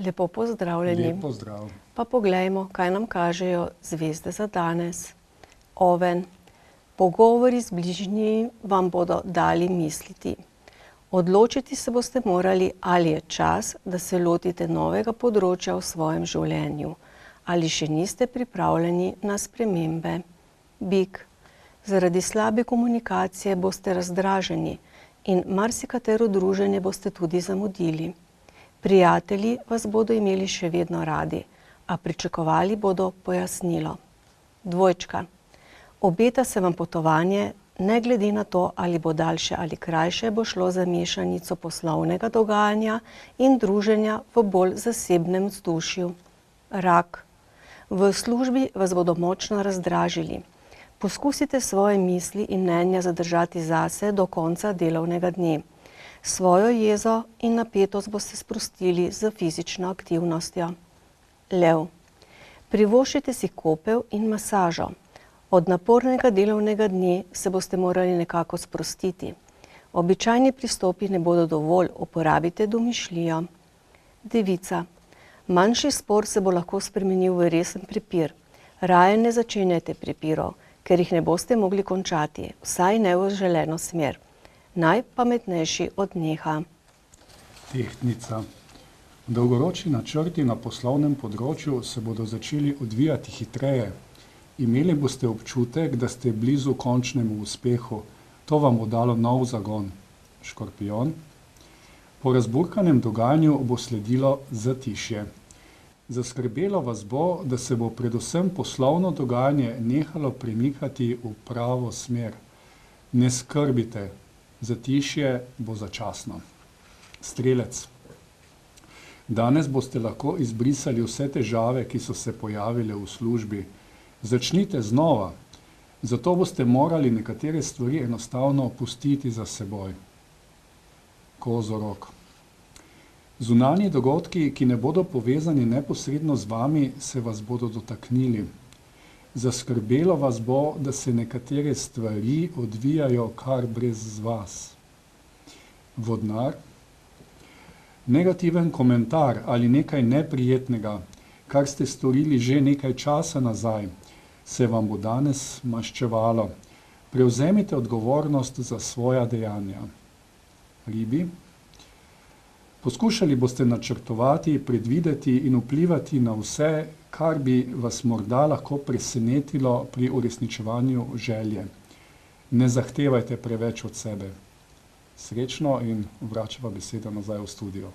Lepo pozdravljeni. Lep pozdrav. Pa poglejmo, kaj nam kažejo zvezde za danes. Oven. Pogovori z bližnjimi vam bodo dali misliti. Odločiti se boste morali, ali je čas, da se lotite novega področja v svojem življenju, ali še niste pripravljeni na spremembe. Bik. Zaradi slabe komunikacije boste razdraženi in marsikatero druženje boste tudi zamudili. Prijatelji vas bodo imeli še vedno radi, a pričakovali bodo pojasnilo. Dvojčka. Obeta se vam potovanje, ne glede na to, ali bo daljše ali krajše, bo šlo za mešanico poslovnega dogajanja in druženja v bolj zasebnem vzdušju. Rak. V službi vas bodo močno razdražili. Poskusite svoje misli in mnenja zadržati zase do konca delovnega dne. Svojo jezo in napetost boste sprostili z fizično aktivnostjo. Lev. Privoščite si kopel in masažo. Od napornega delovnega dne se boste morali nekako sprostiti. Običajni pristopi ne bodo dovolj, uporabite domišljijo. Devica. Manjši spor se bo lahko spremenil v resen prepir. Raje ne začenjajte prepirov, ker jih ne boste mogli končati, vsaj ne v želeno smer. Najpametnejši odneha. Tehtnica. Dolgoročni načrti na poslovnem področju se bodo začeli odvijati hitreje. Imeli boste občutek, da ste blizu končnemu uspehu. To vam bo dalo nov zagon. Škorpijon. Po razburkanem dogajanju bo sledilo zatišje. Zaskrbelo vas bo, da se bo predvsem poslovno dogajanje nehalo premikati v pravo smer. Ne skrbite. Zatišje bo začasno. Strelec. Danes boste lahko izbrisali vse težave, ki so se pojavile v službi. Začnite znova. Zato boste morali nekatere stvari enostavno pustiti za seboj. Kozorog. Zunanji dogodki, ki ne bodo povezani neposredno z vami, se vas bodo dotaknili. Zaskrbelo vas bo, da se nekatere stvari odvijajo kar brez vas. Vodnar. Negativen komentar ali nekaj neprijetnega, kar ste storili že nekaj časa nazaj, se vam bo danes maščevalo. Prevzemite odgovornost za svoja dejanja. Ribi. Poskušali boste načrtovati, predvideti in vplivati na vse, kar bi vas morda lahko presenetilo pri uresničevanju želje. Ne zahtevajte preveč od sebe. Srečno in vračava besedo nazaj v studio.